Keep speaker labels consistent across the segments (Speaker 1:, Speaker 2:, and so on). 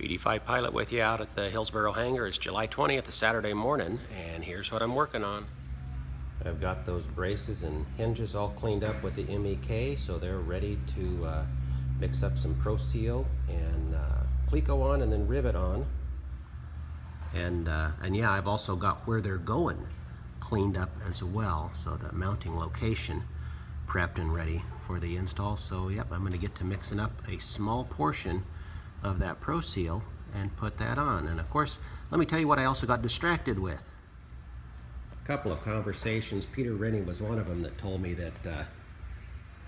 Speaker 1: BD5 Pilot with you out at the Hillsboro hangar. It's July 20th, a Saturday morning, and here's what I'm working on. I've got those braces and hinges all cleaned up with the MEK, so they're ready to mix up some proseal and Cleco on and then rivet on. And yeah, I've also got where they're going cleaned up as well, so the mounting location prepped and ready for the install. So yep, I'm going to get to mixing up a small portion of that proseal and put that on. And of course, let me tell you what I also got distracted with. A couple of conversations. Peter Rennie was one of them that told me that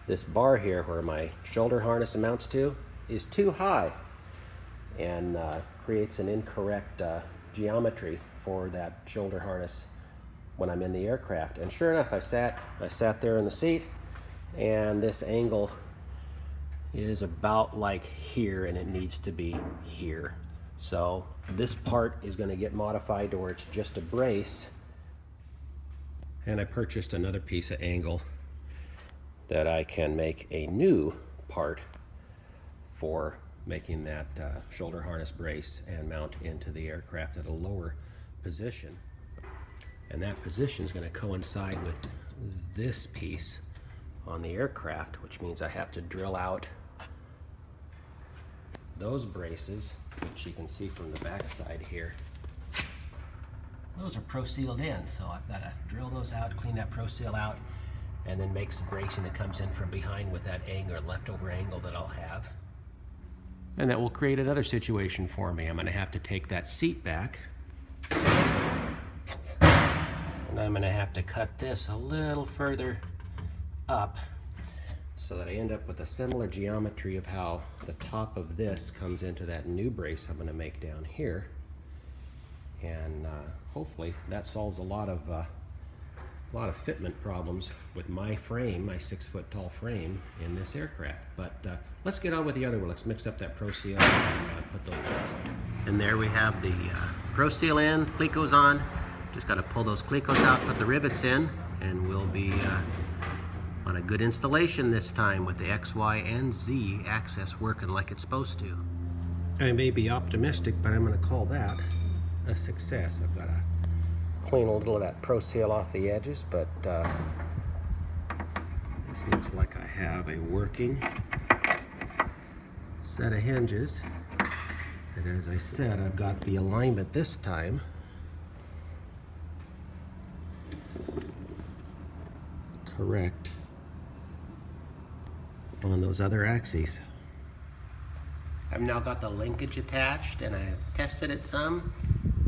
Speaker 1: this bar here where my shoulder harness amounts to is too high and creates an incorrect geometry for that shoulder harness when I'm in the aircraft. And sure enough, I sat there in the seat, and this angle is about like here, and it needs to be here. So this part is going to get modified to where it's just a brace. And I purchased another piece of angle that I can make a new part for making that shoulder harness brace and mount into the aircraft at a lower position. And that position is going to coincide with this piece on the aircraft, which means I have to drill out those braces, which you can see from the back side here. Those are prosealed in, so I've got to drill those out, clean that proseal out, and then make some bracing that comes in from behind with that angle, leftover angle that I'll have. And that will create another situation for me. I'm going to have to take that seat back, and I'm going to have to cut this a little further up so that I end up with a similar geometry of how the top of this comes into that new brace I'm going to make down here. And hopefully that solves a lot of fitment problems with my frame, my 6-foot tall frame in this aircraft. But let's get on with the other one. Let's mix up that proseal and put those bolts on. And there we have the proseal in, Clecos on. Just got to pull those Clecos out, put the rivets in, and we'll be on a good installation this time with the X, Y, and Z axis working like it's supposed to. I may be optimistic, but I'm going to call that a success. I've got to clean a little of that proseal off the edges, but it seems like I have a working set of hinges. And as I said, I've got the alignment this time correct on those other axes. I've now got the linkage attached, and I've tested it some,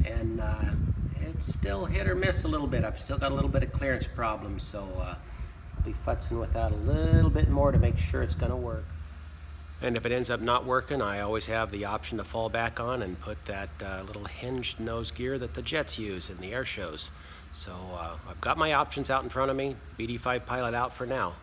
Speaker 1: and it's still hit or miss a little bit. I've still got a little bit of clearance problems, so I'll be futzing with that a little bit more to make sure it's going to work. And if it ends up not working, I always have the option to fall back on and put that little hinged nose gear that the jets use in the air shows. So I've got my options out in front of me. BD5 Pilot out for now.